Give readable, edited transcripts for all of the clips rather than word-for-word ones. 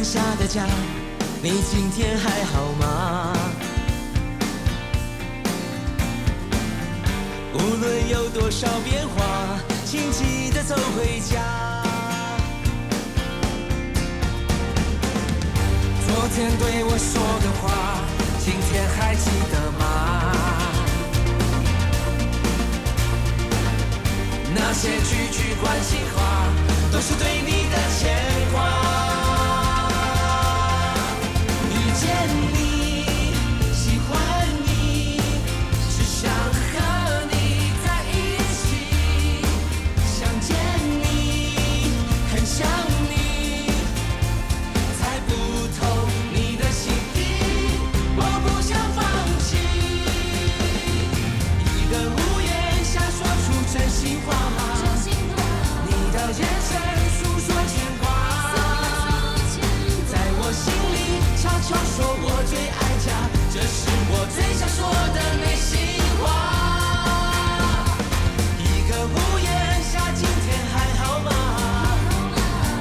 下的家，你今天还好吗？无论有多少变化，请记得走回家。昨天对我说的话，今天还记得吗？那些句句关心话，都是对你的牵挂。遇见你，喜欢你，只想和你在一起。想见你，很想你，猜不透你的心意，我不想放弃。一个屋檐下说出真心话，你的眼神诉说牵挂，在我心里悄悄说我最爱家，这是我最想说的内心话。一个屋檐下，今天还好吗？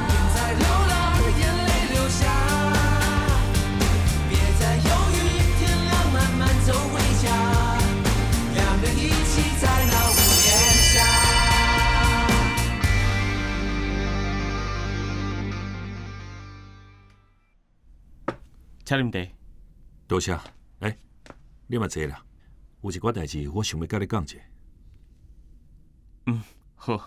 别再流浪，眼泪流下，别再犹豫，天亮慢慢走回家，两人一起在那屋檐下。请啉茶。多谢。你嘛坐啦，有一寡代志，我想要甲你讲者。好。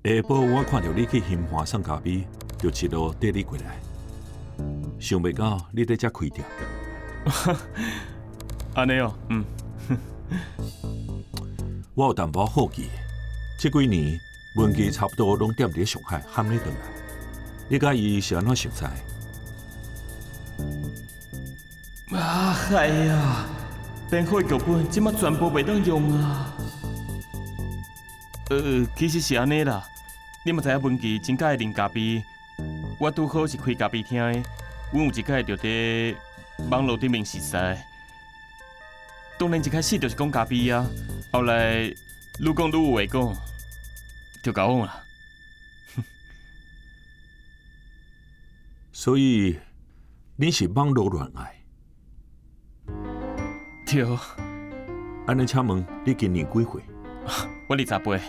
下晡我看到你去新华送咖啡，就一路缀你过来。想袂到你在遮开店。安尼哦，我有淡薄好奇，这几年文琪差不多拢踮伫上海，喊你转来。你甲伊是安怎熟识？啊，哎呀，编好的剧本即马全部袂当用啊。其实是安尼啦。你嘛知影文琪真介意啉咖啡，我拄好是开咖啡厅的，阮有一摆就伫网络顶面熟识。当然一开始就是讲咖啡啊，后来愈讲愈有话讲，就交往啦。所以你是网络恋爱？对。安尼，请问你今年几岁？我28。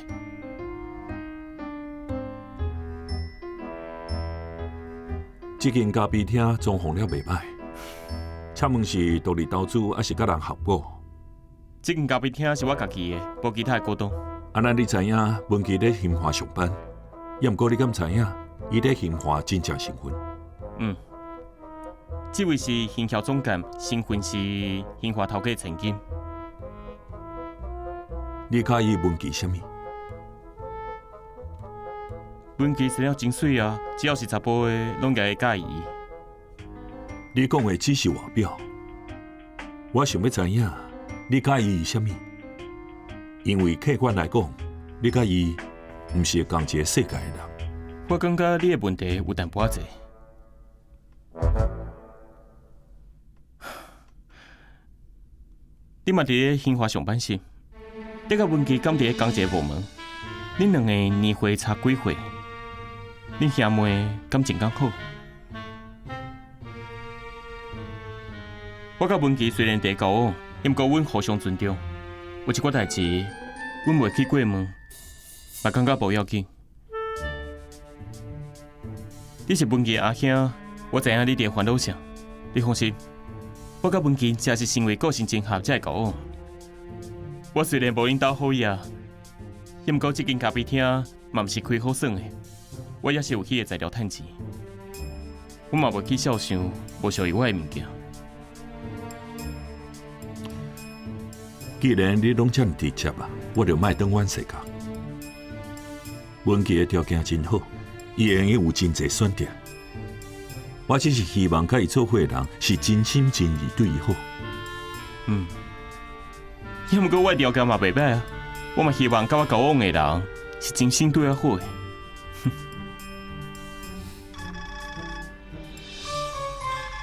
这间咖啡厅装潢了袂歹，请问是独立投资还是甲人合伙？这间咖啡厅是我家己的，无其他的股东。安那你知影文琪咧新华上班，也毋过你敢知影伊咧新华真正身份？这位是行销总监，身份是新华头家陈金。你介意文琪什么？文琪生了真水啊，只要是查甫的，拢会介意。你讲的只是外表，我想要知影你介意伊什么？因为客观来讲，你甲伊毋是同一个世界的人。我感觉你的问题有淡薄仔济。你嘛伫咧新华上班时，你甲文琪敢伫咧同一个部门？恁两个年岁差几岁？恁兄妹感情敢好？我甲文琪虽然伫交往，毋过阮互相尊重。有一寡代志，阮袂去过问，嘛感觉无要紧。你是文琪阿兄，我知影你伫烦恼啥。你放心，我甲文琪只是因为个性真合才会交往。我虽然无因兜好意啊，毋过这间咖啡厅嘛毋是开好耍的，我也是有迄个材料趁钱。我嘛袂去孝想无属于我的物件。既然你拢这么直接啊，我就莫当阮世界。文琪的条件真好，伊会用有真侪选择。我只是希望甲伊做伙的人是真心真意对伊好。毋过我的条件嘛袂歹啊，我嘛希望甲我交往的人是真心对我好的。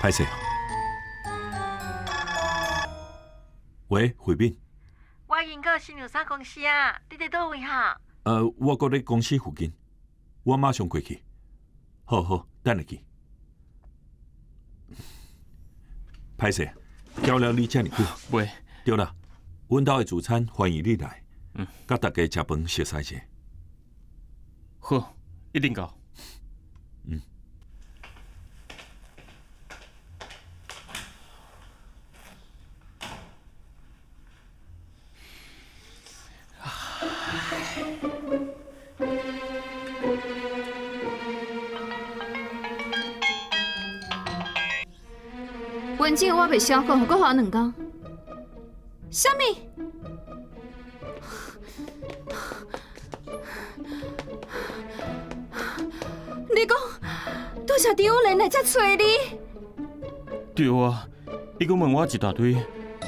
歹势。喂，慧敏。我已经哥新牛山公司啊，你伫倒位哈？我搁咧公司附近，我马上过去。好好，等下去。歹势，叫了你遮尔久。袂，对啦，阮兜的主餐欢迎你来。甲大家食饭熟悉者。好，一定到。文姐，我袂消化，搁花2工。啥物？你讲，拄则陈友莲来遮找你？对啊，伊阁问我一大堆，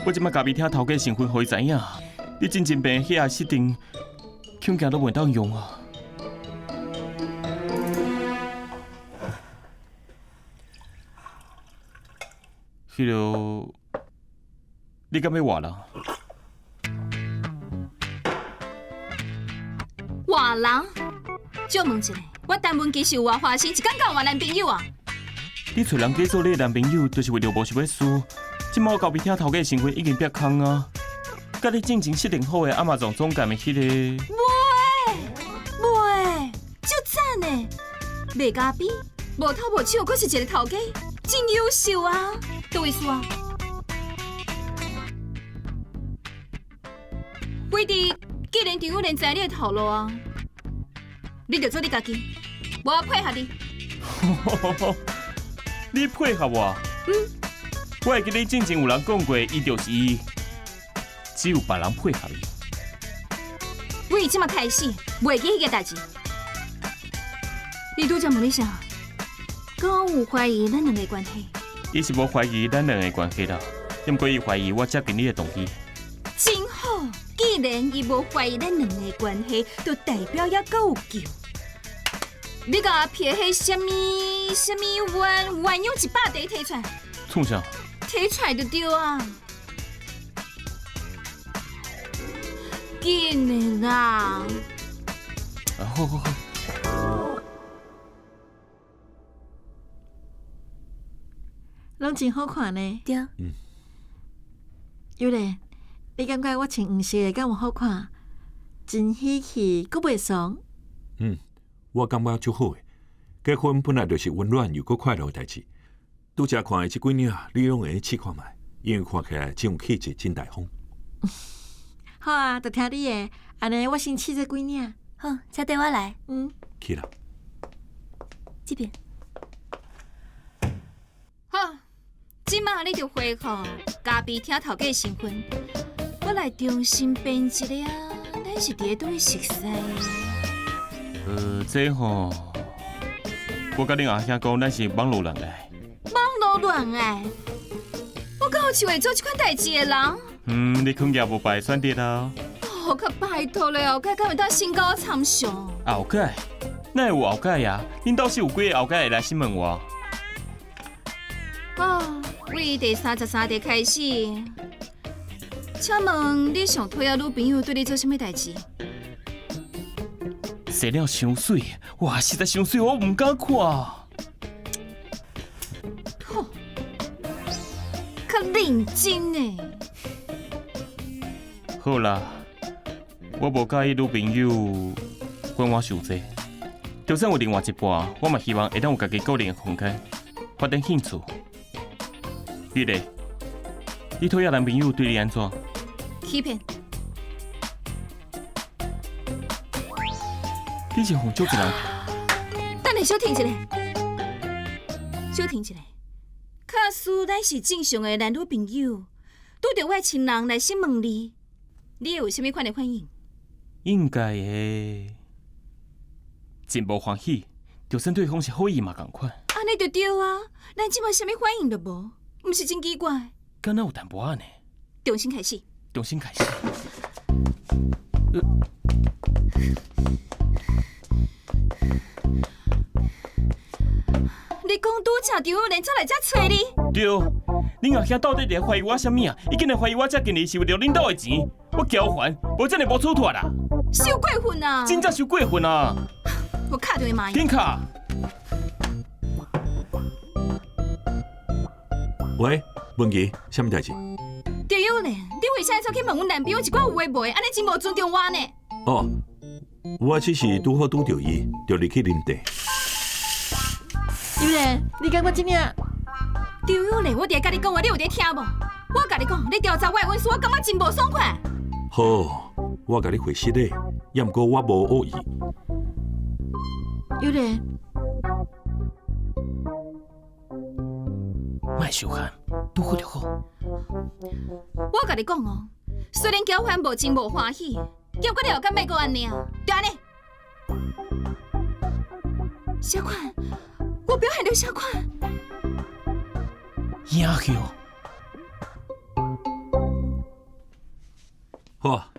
我即摆家己听头家身份，互伊知影。你真病，迄下失定，恐惊都袂当用啊。迄落，你敢要活人？活人？借问一下，我陈文琪是有活花心，一敢交换男朋友啊？你找人假做你的男朋友，就是为着无想要输。即摆我交比听头家身份已经变空啊！甲你进前设定好的阿妈总总监的迄个，喂，就赞呢！袂加比，无头无手，阁是一个头家，真优秀啊！倒意思啊？规弟，既然陈友莲知你的头路啊，你就做你家己，我配合你。你配合我？我会记你进前有人讲过，伊就是伊，只有别人配合你。我已即马开始袂记迄个代志。你拄则问你啥？敢有怀疑咱两个关系？伊是无怀疑咱两个关系啦，毋过伊怀疑我接近你的动机。真好，既然伊无怀疑咱两个关系，就代表也够有救。你甲我撇迄什么鸳鸯100块摕出来？创啥？摕出来就对啊！紧的啦！好。拢真好看呢。对。有咧，你感觉我穿黄色的敢有好看？真喜气，阁袂爽。我感觉足好诶。结婚本来就是温暖又阁快乐诶代志。拄则看的即几年啊，你拢会试看卖，因为看起来真有气质，真大方。好啊，就听你的。安尼，我先试这几年。好，车带我来。去啦。这边。好，即马你就恢复家己听头家的身份，我来重新编一个啊，咱是伫倒去熟悉的。这吼，我甲恁阿兄讲，咱是网络恋爱。网络恋爱？我敢有是会做这款代志的人？你肯定无白选择啊！哦，可拜托了，后盖敢会当身高参详？后盖？哪会有后盖呀？恁倒是有几个后盖会来询问我？为第33题开始，请问你上讨厌女朋友对你做什么代志？生了伤水，哇，实在伤水，我唔敢看。吼，较认真呢。好啦，我无介意女朋友管我伤济，就算有另外一半，我嘛希望会当有家己个人的空间，发展兴趣。你咧？你讨厌男朋友对你安怎？欺骗。你是红足一人。等下小停一下，小停一下。假使咱是正常的男女朋友，拄着我的亲人来询问你，你会有啥物款的反应？应该会真无欢喜，就算对方是好意嘛共款。安尼就对啊，咱即摆啥物反应都无，毋是真奇怪。敢若有淡薄仔呢？重新开始。重新开始。你讲拄则陈友莲才来遮找你？对，恁阿兄到底在怀疑我什么啊？伊竟然怀疑我这今日是为着恁兜的钱，我交还，无真的无处脱啦！收过分啊！真正收过分啊！我卡着伊妈。紧卡！喂，文琪，什么代志？对友咧，你为啥走去问阮男朋友一寡有话无的，安尼真无尊重我呢？哦，我只是拄好拄着伊，就入去啉茶。有咧，你感觉怎样？对友咧，我伫甲你讲话，你有伫听无？我甲你讲，你调查我的文书，我感觉真无爽快。好，我甲你回实咧，也毋过我无恶意。有咧，莫收喊，拄好就好。我甲你讲哦，虽然交还无真无欢喜，结果你又敢要搁安尼啊？就安尼。小款，我表现了小款。野球，好啊，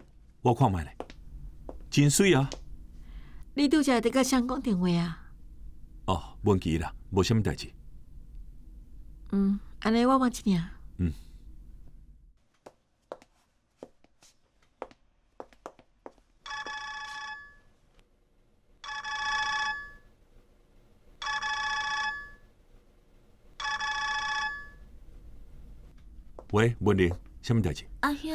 我看卖咧，真水啊！你拄则伫甲谁讲电话啊？哦，文琪啦，无什么代志。安尼我问一领。喂，文玲，什么代志？阿兄，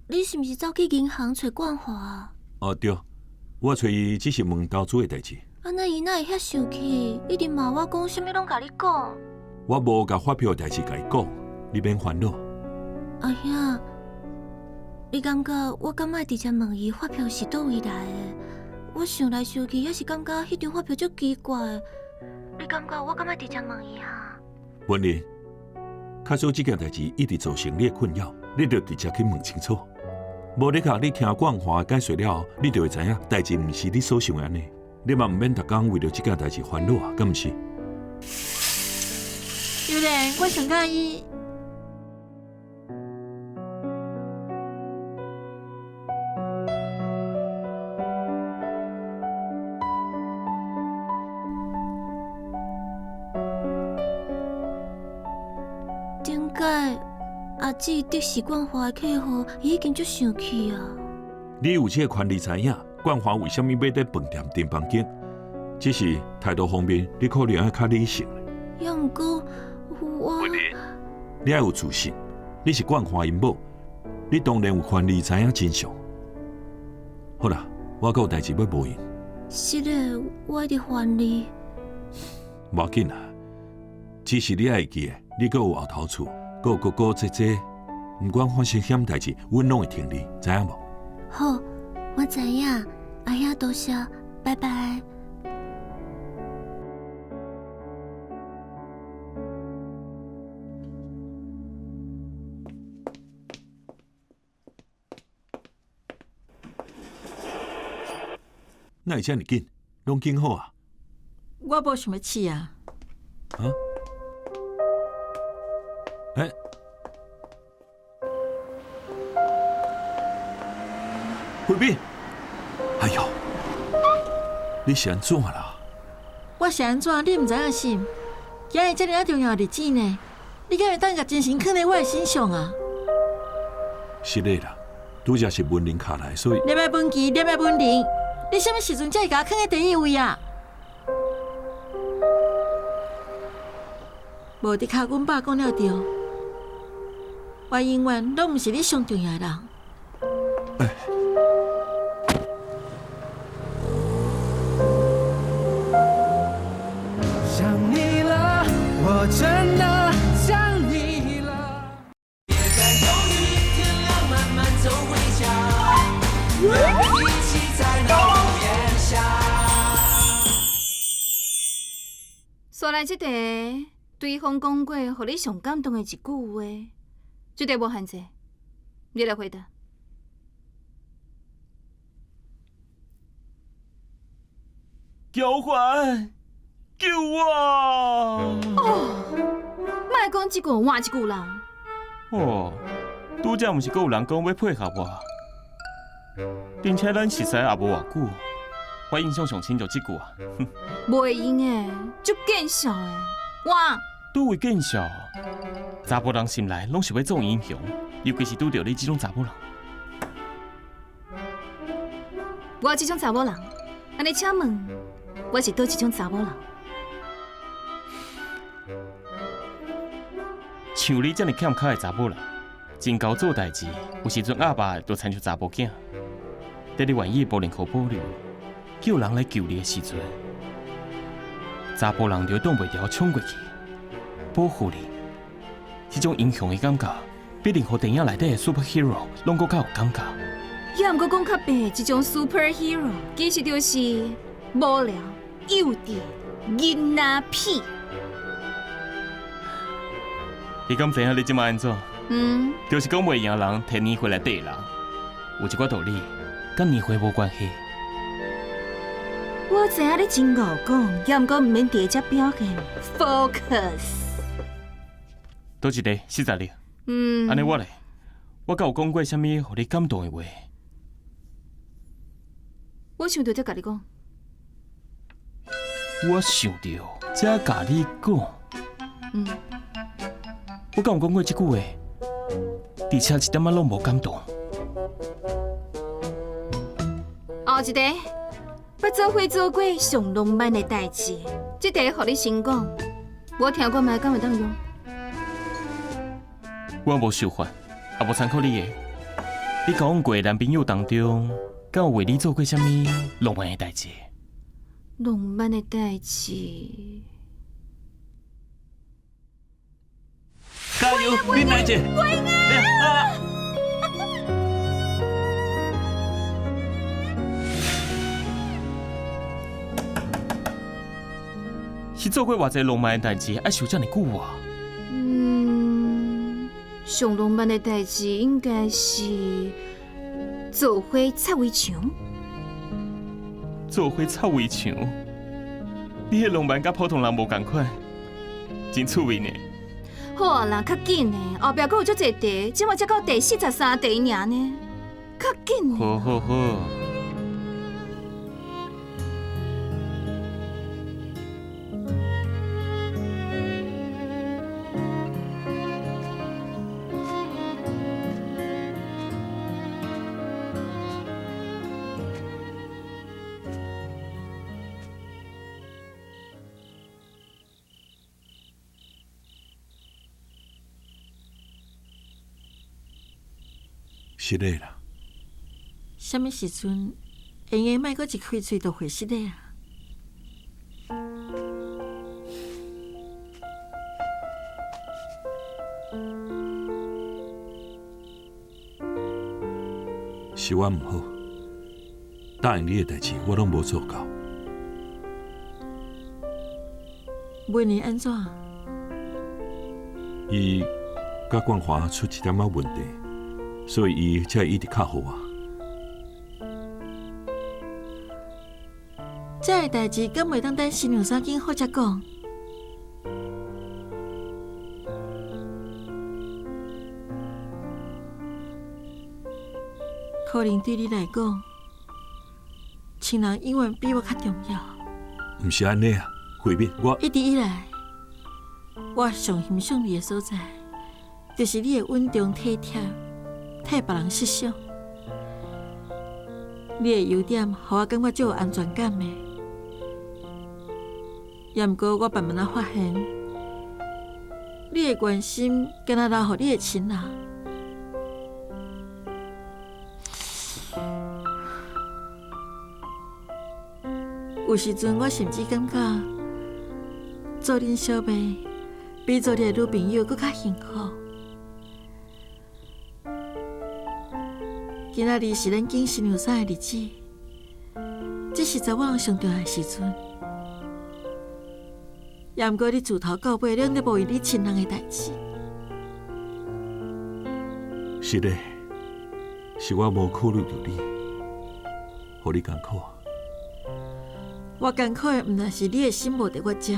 你是毋是走去银行找冠华啊？哦，对，我找伊只是问投资的代志。安那伊哪会遐生气？一直骂我讲，啥物拢甲你讲。我无甲发票的代志甲伊讲，你免烦恼。阿兄，你感觉我敢爱直接问伊发票是倒位来的？我想来想去，还是感觉迄张发票足奇怪的。你感觉我敢爱直接问伊哈？文玲，假使这件代志一直造成你的困扰，你着直接去问清楚。无你甲你听冠华解说了后，你就会知影代志毋是你所想的安尼。你嘛毋免逐工为着这件代志烦恼啊，敢毋是？有咧，我上介意。顶解阿姊得是冠华的客户，伊已经足生气啊！你有这个权利知影冠华为什么要在饭店订房间，只是态度方面，你可能要较理性。也毋过我，你要有自信，你是冠华因某，你当然有权利知影真相。好啦，我还有代志要无闲。是的，我一直还你。无要紧啦，只是你爱记的，你阁有后头厝，阁有哥哥姐姐，毋管发生什代志，阮拢会听你，知影无？好，我知影，阿兄多谢，拜拜。哪会遮尔紧？拢紧好啊？我无想要试啊。啊？哎，慧斌，哎呦，你是安怎啦？我是安怎？你毋知影是？今日这么重要的日子呢，你敢会当甲真心放在我的身上啊？是的啦，拄则是文玲卡来，所以你要文琪，你要文玲，你什么时阵才会甲我放在第一位啊？无伫卡，阮爸讲了对，我永远拢毋是你上重要的人。想你了，我真的想你了。别再犹豫，天亮慢慢走回家，我们一起在路边下。说来这个，对方讲过，互你上感动的一句话，这个无限制，你来回答。交还，救我！莫讲一句换一句啦。哦，拄则毋是阁有人讲要配合我，并且咱熟悉也无偌久，我印象上深就即句啊。袂用诶，足见笑诶。哇，拄位见笑，查甫人心内拢是要做英雄，尤其是拄到你这种查某人。我这种查某人，安尼请问，我是倒一种查某人？像你这么欠卡的查某人，真够做代志，有时阵阿爸就亲像查甫囝。在你愿意保人口保留，叫人来救你的时阵，查甫人就挡袂牢冲过去，保护你。这种英雄的感觉，比任何电影内底的 superhero 拢搁较有感觉。也毋过讲较白，这种 superhero 其实就是无聊、幼稚、囡仔屁。你敢知影你即马安怎？就是讲袂赢人，摕年回来缀人，有一寡道理，跟年岁无关系。我知影你真敖讲，也毋过毋免伫遮表现 focus。倒一个40粒。安尼我咧，我敢有讲过啥物互你感动的话？我想到才甲你讲。我想到才甲你讲。我敢有讲过这句话？而且一点仔拢无感动。后一个，捌做伙做过上浪漫的代志，这题互你先讲，我听过卖敢会当用。我无受法，也无参考你的。你讲过男朋友当中，敢有为你做过啥物浪漫的代志？浪漫的代志。加油，你奶姐！是做过偌济浪漫的代志，爱想遮尔久啊？上浪漫的代志应该是做伙擦围墙。做伙擦围墙，你的浪漫甲普通人无共款，真趣味呢。好啊啦，较紧呢，后壁阁有足侪题，即马才到第43题尔呢，较紧呢。好好好。是的啦。什么时阵，会用莫阁一开嘴就回失的啊？是我唔好，答应你的代志我拢无做到。明年安怎？伊甲冠华出一点仔问题。所以伊才会一直较好啊。这个代志敢袂当等新娘三更好才讲？可能对你来讲，亲人永远比我较重要。毋是安尼啊，慧敏，我一直以来，我上欣赏你的所在，就是你的稳重体贴。替别人设想，你的优点，互我感觉最有安全感的。也毋过我慢慢发现，你的关心，敢若留互你的亲人。有时阵，我甚至感觉，做恁小妹，比做你的女朋友搁较幸福。今仔日是咱敬新娘衫的日子，这是查某人上重要的时阵。也毋过你自头到尾拢在无为你亲人的代志。是的，是我无考虑到你，互你艰苦。我艰苦的毋但是你的心无伫我遮。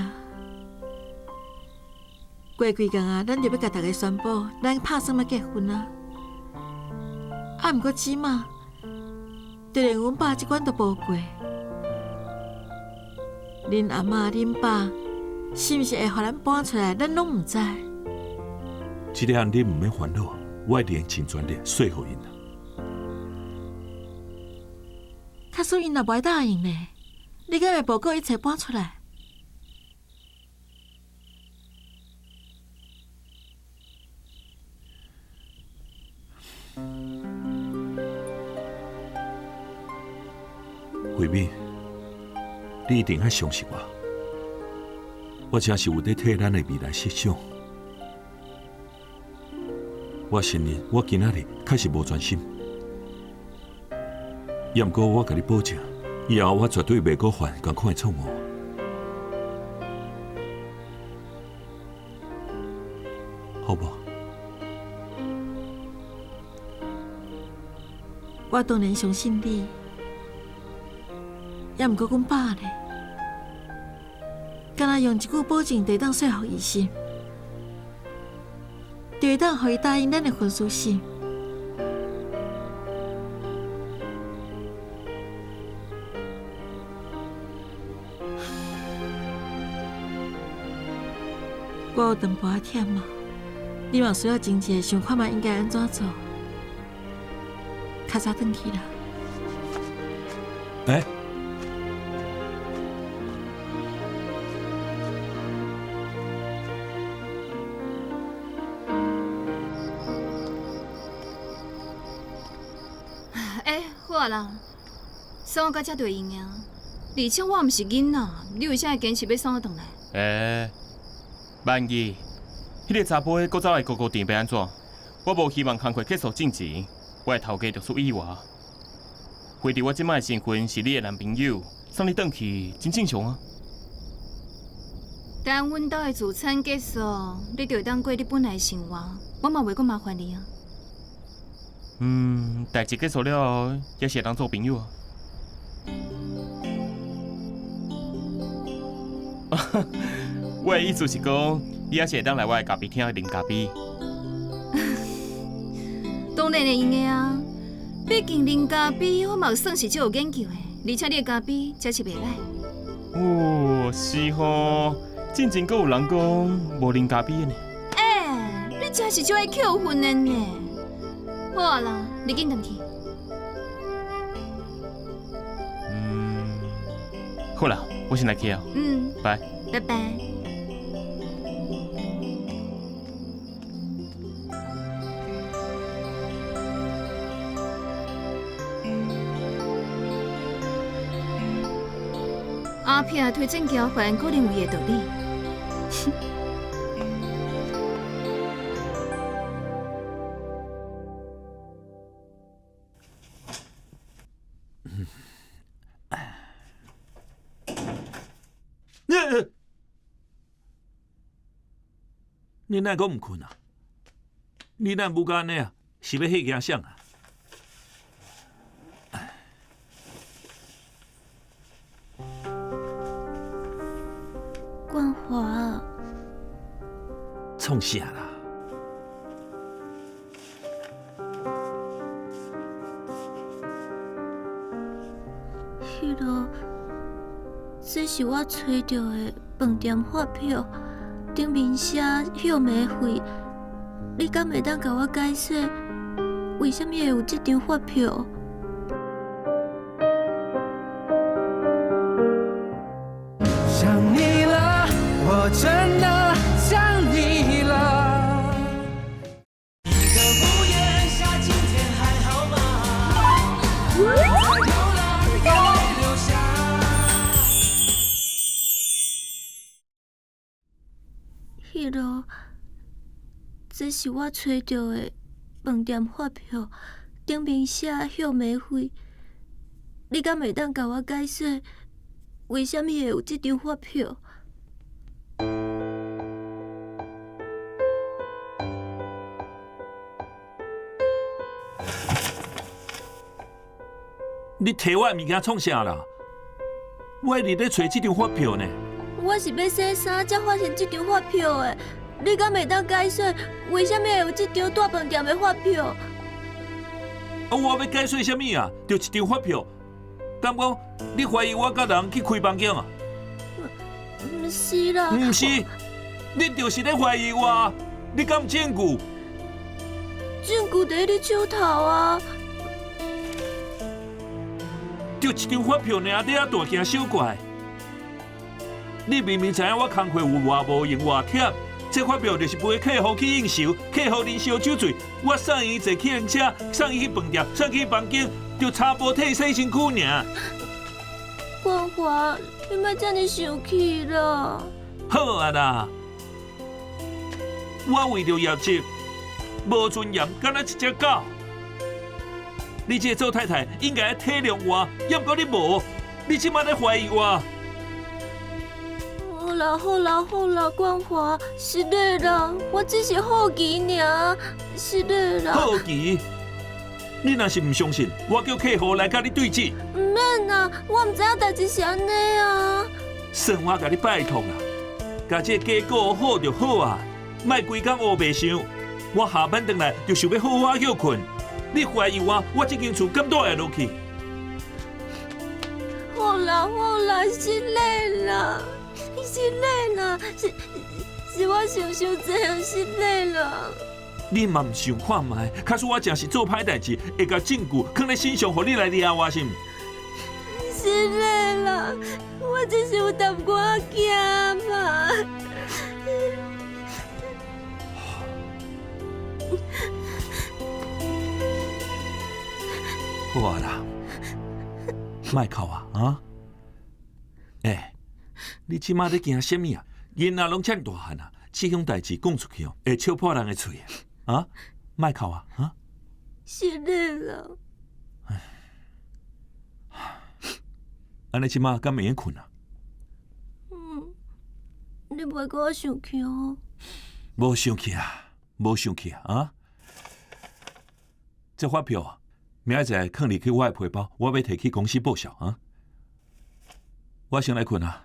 过几天啊，咱就要甲大家宣布，咱拍算要结婚啊。啊，毋过即马，就连阮爸即关都无过。恁阿嬷、恁爸是毋是会互咱搬出来，咱拢毋知。这个你唔免烦恼，我会连尽全力说服因。卡苏因若不爱答应呢，你敢会报告一切搬出来？慧敏，你一定要相信我，我真是有在替咱的未来设想。我承认，我今仔日确实无专心，也毋过我甲你保证，以后我绝对袂搁犯同款的错误。好不？我当然相信你。也毋过，阮爸呢？敢若用一句保证，就当说服医生，就会当互伊答应咱的婚事信。我有长跋忝嘛，你嘛需要真济想看卖应该安怎做，较早转去啦。哎。好啦，送我到遮就会用啊。而且我毋是囡仔，你为啥会坚持要送我回来？万一迄个查甫搁走来高高店要安怎？我无希望工课结束之前，我的头家就出意外。为着我即摆的身份是你的男朋友，送你转去真正常啊。等阮兜的自产结束，你就会当过你本来的生活，我嘛袂阁麻烦你啊。代志结束了后，也是会当做朋友啊。我的意思是讲，你也是会当来我的咖啡厅啉咖啡。当然会用的啊，毕竟啉咖啡我嘛算是足有研究的，而且你的咖啡才是袂歹。哦，是吼，真正阁有人讲无啉咖啡的呢。你真是足爱扣分的呢。好啦，你紧回去。好啦，我先来去啊。拜。拜拜。阿撇推荐交换，可能有伊的道理。你哪个唔困啊？你哪不干呢啊？是要迄件啥啊？冠华，创啥啦？迄落，这是我找到的饭店发票。顶面写休眠费，你敢会当甲我解释，为什么会有这张发票？想你了，我真的想你了。一个屋檐下，今天还好吗？在流浪，眼泪流下。迄落，这是我找到的饭店发票，顶面写休眠费。你敢会当甲我解释，为什么会有这张发票？你摕我的物件创啥啦？我一直在找这张发票呢。我是要洗衫才发现这张发票的，你敢会当解释为什么会有这张大饭店的发票？啊，我要解释什么啊？就一张发票，敢讲你怀疑我甲人去开房间啊？毋是啦，毋是，你就是咧怀疑我，你敢有证据？证据伫你手头啊！就一张发票尔，你啊大惊小怪。你明明知影我工课有偌无用偌忝，这发票就是陪客户去应酬，客户啉烧酒醉，我送伊坐客人车，送伊去饭店，送去房间，就擦玻替洗身躯尔。冠华，你莫这么生气啦！好啊啦，我为着业绩无尊严，敢若一只狗。你这个做太太应该体谅我，要不过你无，你即摆咧怀疑我。好啦，冠华，是的啦，我只是好奇尔，是的啦。好奇，你若是唔相信，我叫客户来甲你对质。唔免啦，我唔知影代志是安尼啊。算我甲你拜托啦，甲这家顾好就好啊，莫规工黑白想。我下班回来就想要好好休困，你怀疑我，我这间厝敢住会落去？好啦，是累啦，是我想这样是累啦。你嘛唔想看卖，假使我真是做歹代志，会甲证据放在身上，互你来抓我是毋？是累啦，我只是有淡薄仔惊嘛。好啊啦，莫哭啊啊！你即马咧惊什么啊？囡仔拢遮大汉啊，这种代志讲出去哦，会笑破人的嘴啊！莫哭啊啊！是累啦。安尼即马敢会用困啊？你袂甲我生气哦？无生气啊啊！这发票啊，明仔载放入去我的皮包，我要摕去公司报销啊！我先来困啊。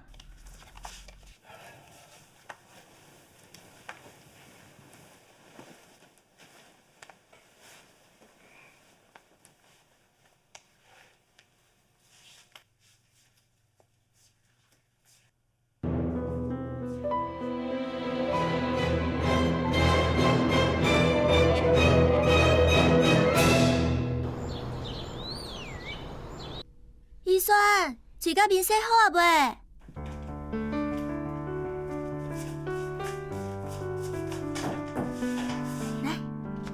医生，嘴甲面洗好啊袂？来，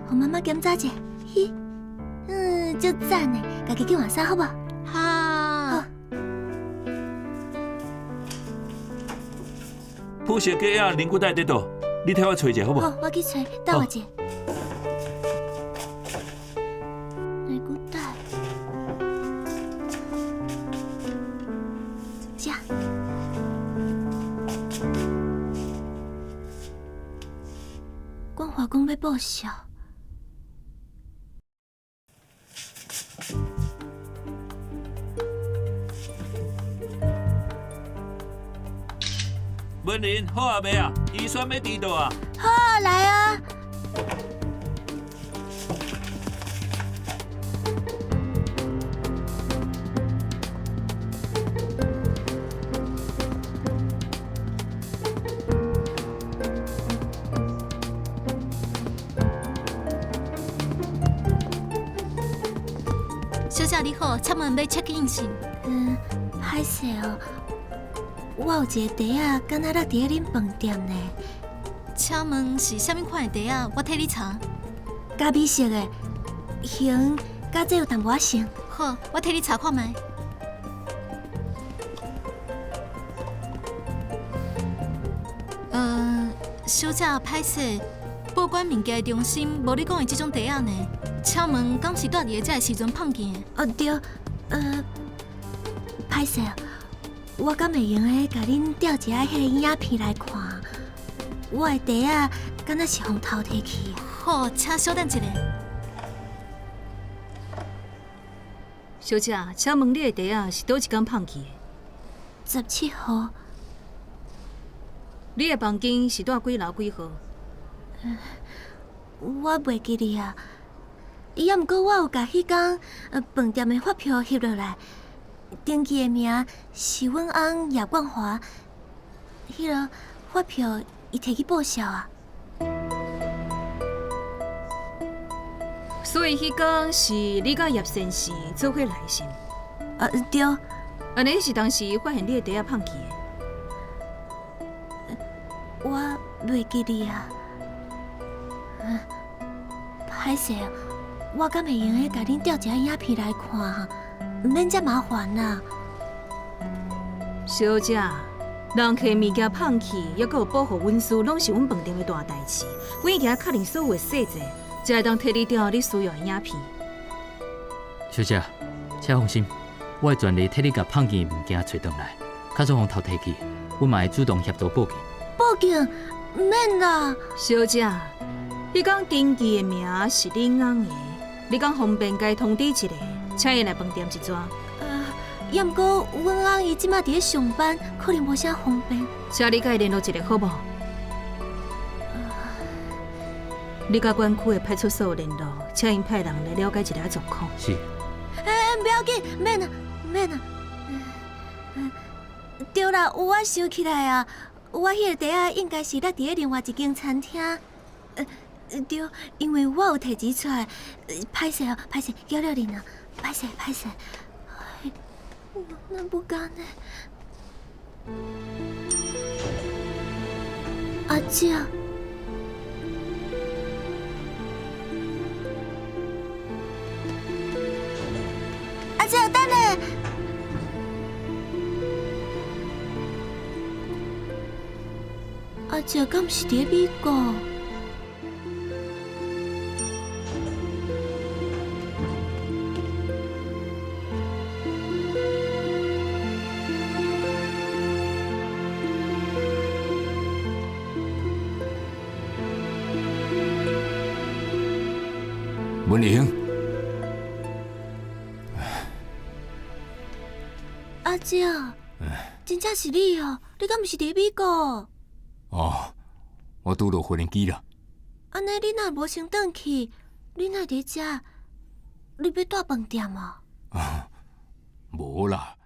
互妈妈检查者。嘿，足赞的，家己去换衫好无？好，普色鸡啊，灵骨带在倒，你替我找者好无？好，我去找，等我者。灵骨带，这。冠华讲要报销。文林，好啊未啊？预算要迟到啊？好，来啊！小姐你好，请问要 check in 是？歹势哦。我有一个茶仔，敢若落伫咧恁饭店呢。请问是啥物款的茶啊？我替你查。咖啡色的，型甲这有淡薄仔像。好，我替你查看卖。小姐歹势，报关物件的中心无你讲的这种茶仔呢？请问敢是住伫个遮的时阵碰见的？哦对，歹势。我敢会用诶，甲恁调一下迄个影片来看。我的茶仔敢若是互偷摕去。好，请稍等一下。小姐，请问你的茶仔是倒一天放去的17号。你的房间是住几楼几号？我袂记哩啊。也毋过我有甲迄天饭店的发票翕落来。登记的名是阮翁叶冠华，迄个发票伊摕去报销啊？所以迄天是你甲叶先生做伙来信。对。安尼是当时发现你的袋仔放去的。我袂记哩啊。歹势，我敢会用甲恁调一下影片来看，毋免遮麻烦啦。小姐，人客物件放去，还阁有保护文书，拢是阮饭店的大代志。阮已经确认所有的细节，才会当替你调你需要的影片。小姐，请放心，我会全力替你甲放去的物件找回来。假使互偷摕去，我嘛会主动协助报警。报警？毋免啦。小姐，你讲登记的名是恁翁的，你讲方便该通知一下，请伊来饭店一转。要毋过阮翁伊即马伫咧上班，可能无啥方便。请你甲伊联络一下好无？你甲管区的派出所联络，请因派人来了解一下状况。是。不要紧，免啦，免啦。对啦，我想起来啊，我迄个袋仔应该是落伫咧另外一间餐厅。对，因为我有摕钱出来，歹势哦，歹势，叫了恁啊，歹势，歹势。那不干呢？阿姐，阿姐，等下。阿姐，敢是伫咧美国？文玲，阿姐，真正是你哦！你敢毋是伫美国？哦，我拄到飞行机啦。安尼你若无先转去，你若伫遮，你要住饭店啊？无啦，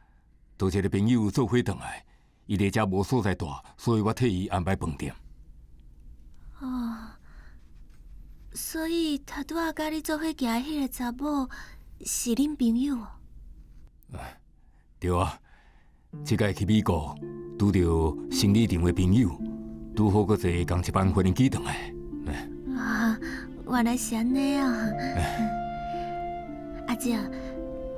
多一个朋友做伙转来，伊伫遮无所在住，所以我替伊安排饭店。哦。所以头拄仔甲你做伙行迄个查某是恁朋友哦？对啊，即摆去美国拄着生理场的朋友，拄好搁坐同一班飞行机转来。原来是安尼啊！阿姐，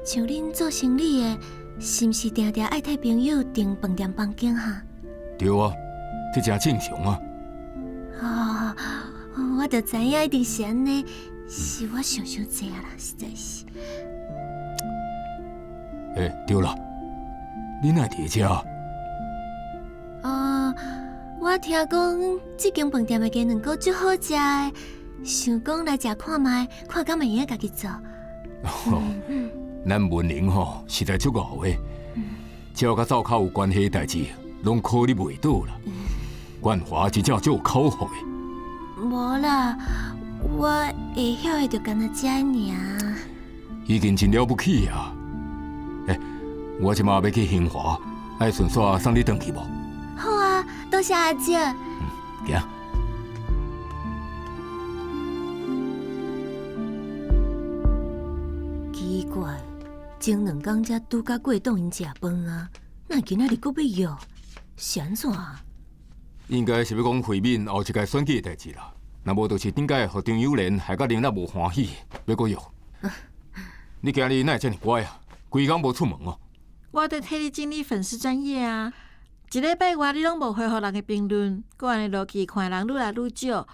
像恁做生意的，是毋是定定爱替朋友订饭店房间哈？对啊，这真正常啊。我就知影一定是安尼，是我想济啊啦，实在是。对啦，你哪伫遮？我听讲这间饭店的鸡卵糕足好食的，想讲来食看卖，看敢会用家己做。咱文玲吼实在足敖的，只要甲灶口有关系的代志，拢考虑袂到啦。冠华真正足有口福的。无啦，我会晓的就干那遮尔。已经真了不起啊！我即马要去兴华，爱顺续送你转去无？好啊，多谢阿姐。行。奇怪，前2天才拄甲过档因食饭啊，那今仔日阁要约，是安怎？应该是要讲会面后一届选举的代志啦。若无就是顶届互张友莲害甲玲娜无欢喜，要阁约。你今日哪会这么乖啊？规工无出门哦。我得替你整理粉丝专页啊！一礼拜外你拢无回复人的评论，搁安尼落去看人愈来愈少。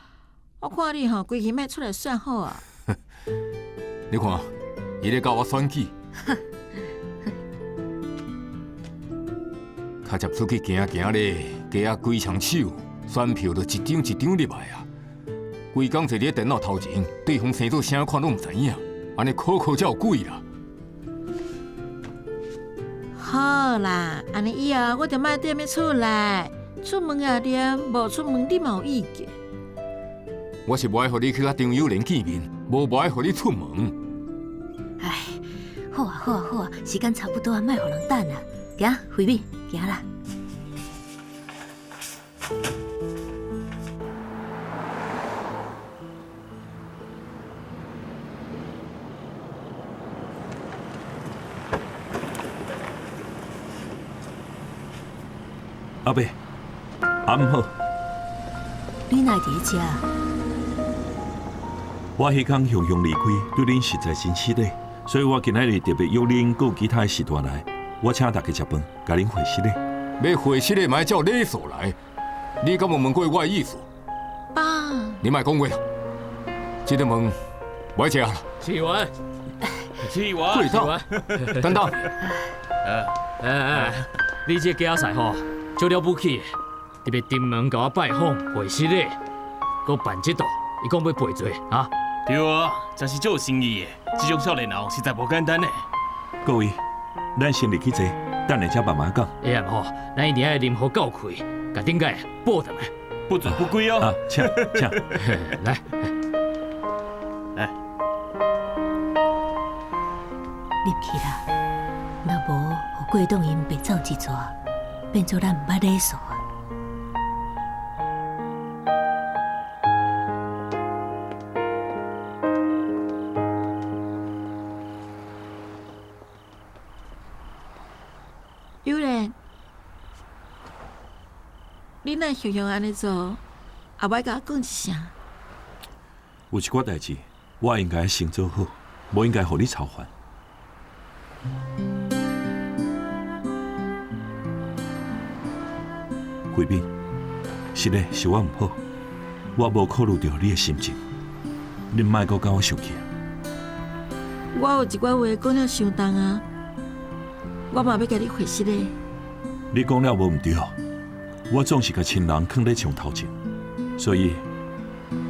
我看你规气莫出来算好啊！你看，伊咧教我选举，较接出去行行咧，加啊规场手，选票就一张一张入来啊！规工坐伫电脑头前，对方生做啥看拢唔知影，安尼考才有鬼啦！好啦，安尼以后我就莫踮咧厝内，出门也踮，无出门你嘛有意见。我是无爱互你去甲张友莲见面，无爱互你出门。唉，好啊好啊好啊，时间差不多啊，莫互人等啊，行，回面行啦。阿伯，暗好。你哪伫遮？我迄天雄雄离开，对恁实在真失礼，所以我今仔日特别约恁，还有其他的时段来，我请大家食饭，甲恁会失礼。要会失礼，莫照礼数来。你敢有问过我的意思？爸，你莫讲话啦。这顿饭我食啦。吃完，去我对头，等等。你这家婿吼，足了不起的，特别登门甲我拜访，会失礼，搁办这道，伊讲要赔罪啊？对啊，真是足有诚意的。这种少年郎实在无简单呢。各位，咱先入去坐，等下才慢慢讲。会暗吼，咱一定要啉好够开，甲顶个报上来。不准不归哦。啊，请请。来，入去啦。若无，互过动因白走一撮，变做咱毋捌礼数啊。有人，你若雄雄安尼做，后摆甲我讲一声。有一寡代志，我应该先做好，无应该互你操烦。贵宾，是嘞，是我毋好，我无考虑到你的心情，恁莫阁甲我生气啊！我有一寡话讲了伤重啊，我嘛要甲你回失礼。你讲了无毋对，我总是甲亲人放在上头前，所以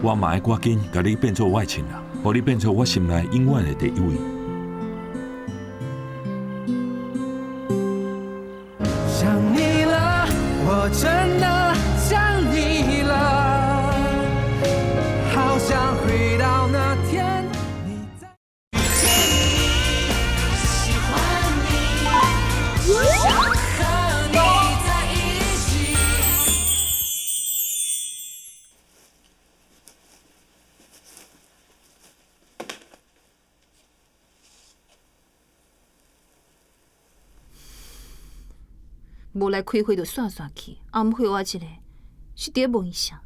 我嘛爱赶紧甲你变做我的亲人，互你变做我心内永远的第一位。想你了，我真的想你了，好想回到那天你在遇见你，喜欢你，想和你在一起。无来开会就煞煞去，暗回我一个，是伫问一下。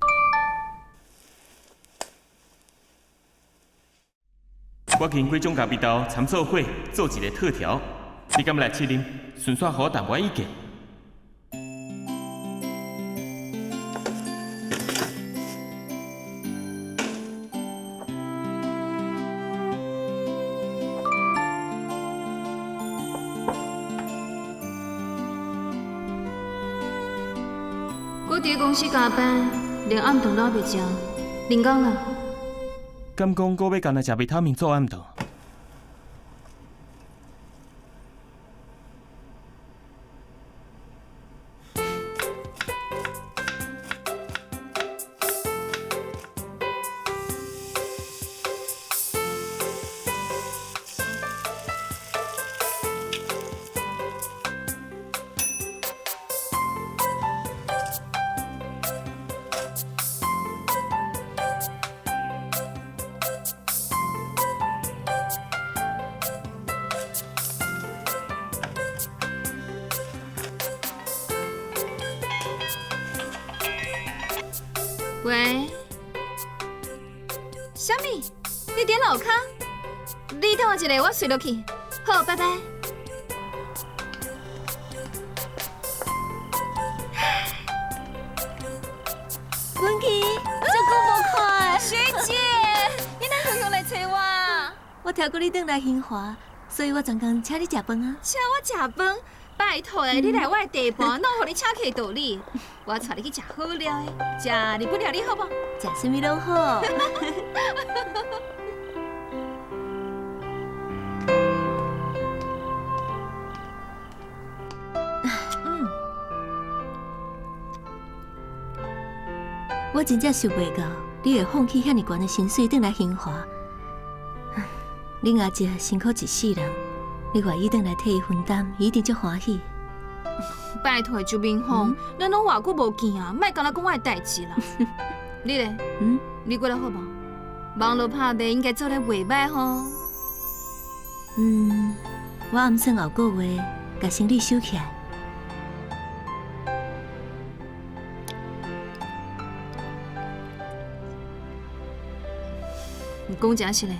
我经过总咖味道参做伙做一个特调，你敢要来试啉？顺便互我淡薄意见。我伫公司加班，连暗顿都袂食，零工啦。敢讲我要干那食维他命做暗顿？喂，什么？你点楼骹？你等我一下，我随落去。好，拜拜。文琪，足久无看。学姐，你哪雄雄来找我？我听过你转来兴华，所以我专工请你食饭啊。请我食饭，拜托诶，你来我的地盘，哪互你请客道理？我带你去食好料的，食日本料理好不？食什么拢好。我真正想袂到，你会放弃遐尼悬的薪水，转来兴华。你阿姐辛苦一世人，你愿意转来替伊分担，伊一定足欢喜。拜托周明峰，咱拢偌久无见啊，莫干那讲我的代志啦。你咧？你过来好无？网络拍卖应该做得袂歹吼。我暗算后个月甲生意收起来。讲真实嘞，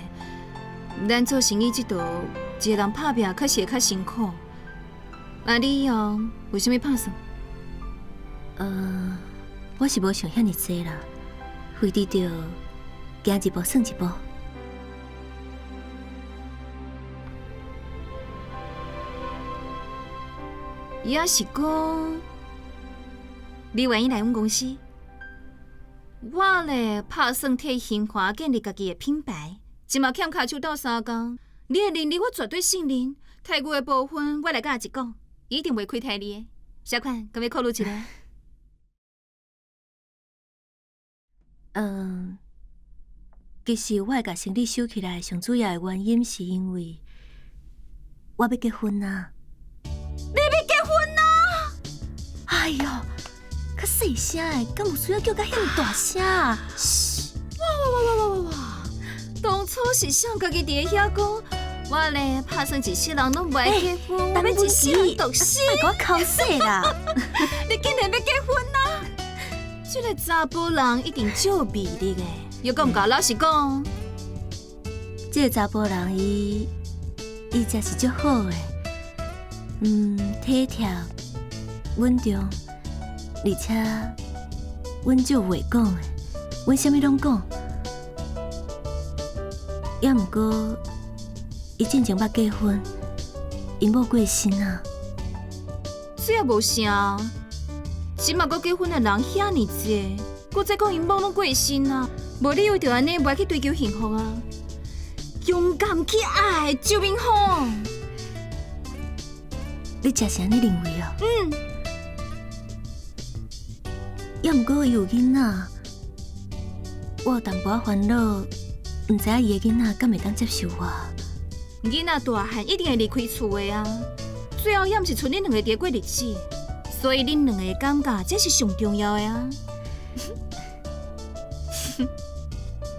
咱做生意这道，一个人打拼确实会较辛苦。啊，你有啥物打算？我是无想遐尼济啦，非得着行一步算一步。也是讲，你愿意来阮公司？我咧打算替新华建立家己的品牌，即嘛欠骹手斗3工，你的能力我绝对信任。泰国的部分我来甲一讲，一定袂亏待你的。小款，敢要考虑一下？其实我会甲生理收起来，上主要的原因是因为我要结婚啊！你要结婚啊？哎呦，较细声诶，敢有需要叫甲遐尼大声啊？嘘！哇！当初是想家己伫咧遐讲，我咧打算一世人拢不爱结婚，我要一世人独身。别给我口水啦！你竟然要结婚啊？这个查甫人一定足魅力的，又敢唔敢老实讲？这个查甫人伊真是足好诶，体贴、稳重，而且阮足会讲诶，阮啥物拢讲。也毋过，伊进前捌结婚，因某过身啊。这也无啥。即马搁结婚的人遐尼济，搁再讲因某拢过身啊，无理由就安尼袂去追求幸福啊！勇敢去爱，周明峰。你真是安尼认为哦？也毋过伊有囡仔，我有淡薄仔烦恼，毋知影伊的囡仔敢会当接受我。囡仔大汉一定会离开厝的啊，最后也毋是剩恁两个伫过日子。所以恁两个感觉，这是上重要的啊！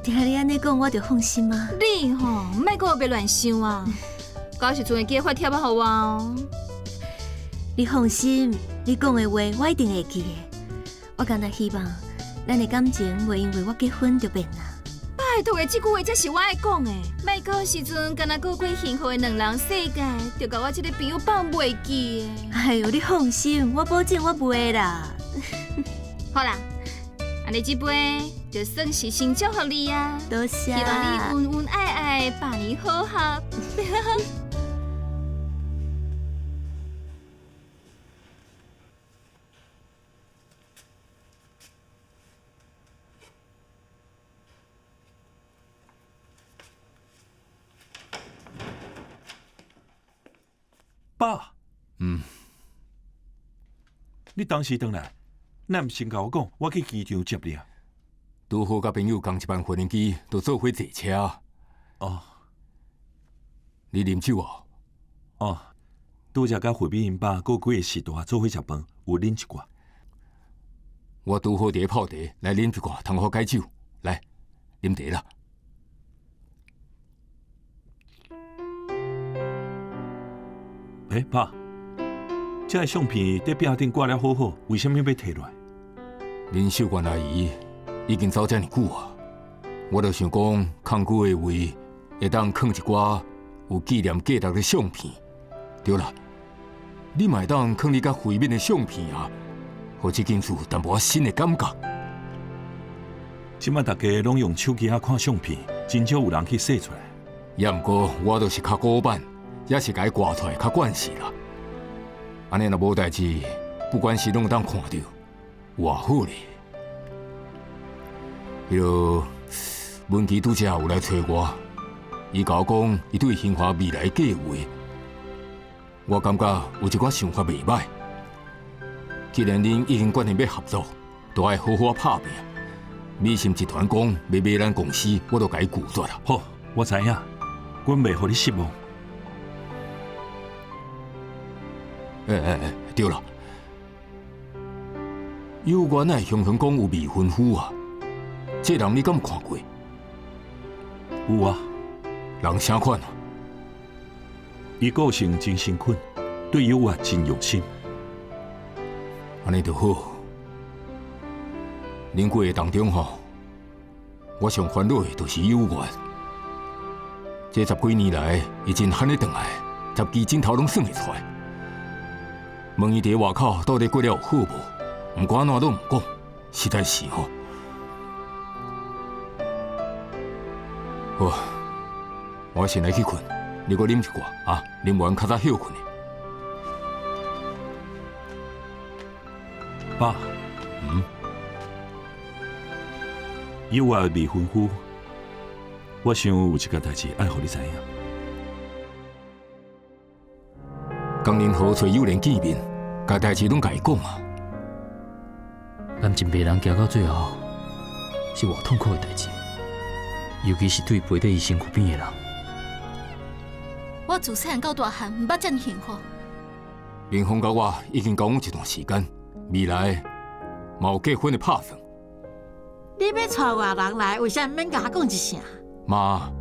听你安尼讲，我就放心啊。你吼，莫搁别乱想啊！到时阵会记得发帖仔互我哦。你放心，你讲的话我一定会记的。我干那希望咱的感情袂因为我结婚就变啦。拜托的这句话才是我爱讲的，莫到时阵干那过过幸福的两人世界，就甲我这个朋友放袂记的。哎呦，你放心，我保证我袂啦。好啦，安尼这杯就算是先祝福你啊！多谢。希望你恩恩爱爱，8年好合。爸，你当时回来，咱毋先甲我讲，我去机场接你啊。拄好甲朋友共一班无人机，就做伙坐车。哦，你啉酒啊？哦，拄则甲惠美因爸过几个时段做伙食饭，有啉一寡。我拄好伫咧泡茶，来啉一寡，通好解酒。来，啉茶啦。爸，这个相片在壁顶挂了好好，为什么要摕落来？恁秀娟阿姨已经走遮尔久啊，我就想讲，空久的位会当放一寡有纪念价值的相片。对啦，你嘛会当放你甲惠美的相片啊，互这间厝淡薄仔新的感觉。即马大家拢用手机仔看相片，真少有人去洗出来。也毋过我就是较古板。也是该挂出来较惯势啦。安尼若无代志，不管是拢当看到，偌好咧。迄落文琪拄则有来找我，伊甲我讲伊对新华未来计划，我感觉有一寡想法袂歹。既然恁已经决定要合作，就爱好好拍拼。美心集团讲要买咱公司，我都甲伊拒绝啦。好，我知影，阮袂互你失望。对了，有原来雄雄讲有未婚夫啊，这人你敢有看过？有啊，人啥款啊？伊个性真诚恳，对友啊真用心。安尼就好。恁过的当中吼，我上烦恼的就是有缘。这10几年来，伊真罕咧回来，十支枕头拢算会出来。问伊伫外口到底过了有好无？毋管安怎都毋讲，实在是吼。好，我先来去困，你搁啉一寡啊，啉完较早休困的。爸，以我未婚夫，我想有一件代志爱互你知影。江仁豪找友莲见面，甲代志拢甲伊讲啊。感情袂人行到最后，是偌痛苦的代志，尤其是对陪在伊身躯边的人。我自细汉到大汉，毋捌遮尔幸福。林峰甲我已经交往一段时间，未来嘛有结婚的拍算。你要带外人来，为啥免甲我讲一声？妈，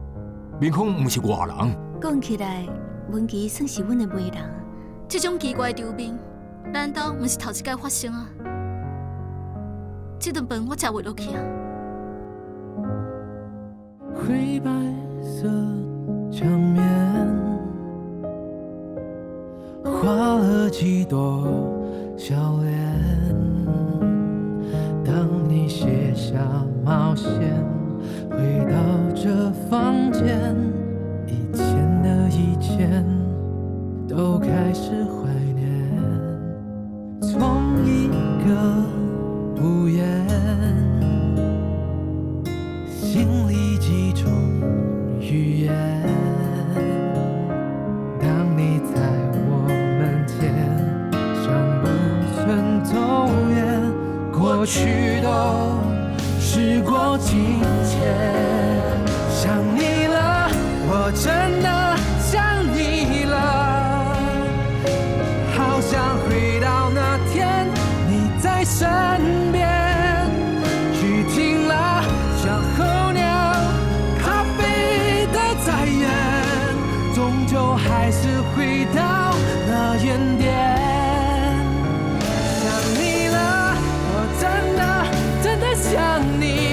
林峰毋是外人。讲起来，文琪算是阮的媒人。这种奇怪的场面，难道毋是头一届发生啊？这顿饭我食袂落去啊！灰白色墙面，画了几朵笑脸。当你卸下帽线，回到这房间，以前的一切都开始怀念。从一个屋檐，心里几种语言。当你在我门前，像不存动眼，过去都时过境迁。想你了，我真的想你了，好想回到那天你在身边。雨停了，像候鸟，它飞得再远，终究还是回到那原点。想你了，我真的想你。